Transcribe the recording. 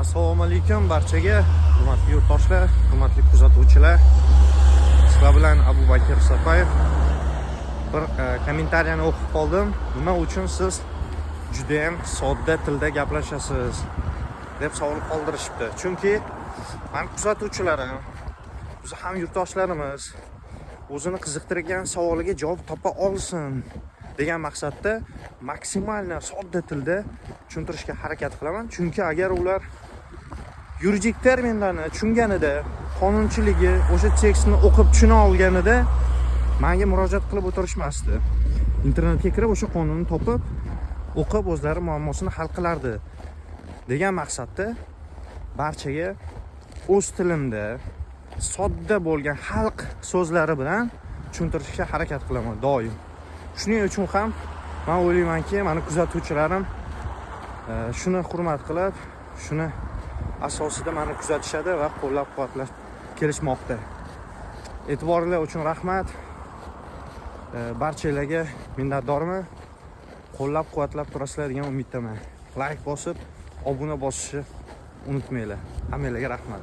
Assalomu alaykum barchaga, hurmatli yurtdoshlar, hurmatli kuzatuvchilar. Sizlar bilan Abubakir Safayev. Bir kommentariyani o'qib qoldim. Nima uchun siz juda ham sodda tilda gaplashasiz deb savol qoldirishibdi. Chunki men kuzatuvchilarim, biz ham yurtdoshlarimiz o'zini qiziqtirgan savoliga javob topa olsin degan maqsadda maksimalni sodda tilda tushuntirishga harakat qilaman. Chunki agar ular yuridik terminlarni tushunganida, qonunchiligi, o'sha tekstni o'qib tushuna olganida menga murojaat qilib o'tirishmasdi. Internetga kirib o'sha qonunni topib, o'qib o'zlari muammosini hal qilardi degan maqsadda barchaga o'z tilimda sodda bo'lgan xalq so'zlari bilan tushuntirishga harakat qilaman doim. Shuning uchun ham men o'ylaymanki, meni kuzatuvchilarim shuni hurmat qilib, shuni asosida meni kuzatishadi va qo'llab-quvvatlab kelishmoqda. E'tiboringlar uchun rahmat. Barchalarga minnatdorman. Qo'llab-quvvatlab turasizlar degan umiddaman. Like bosib, obuna bosishni unutmanglar. Hammalarga rahmat.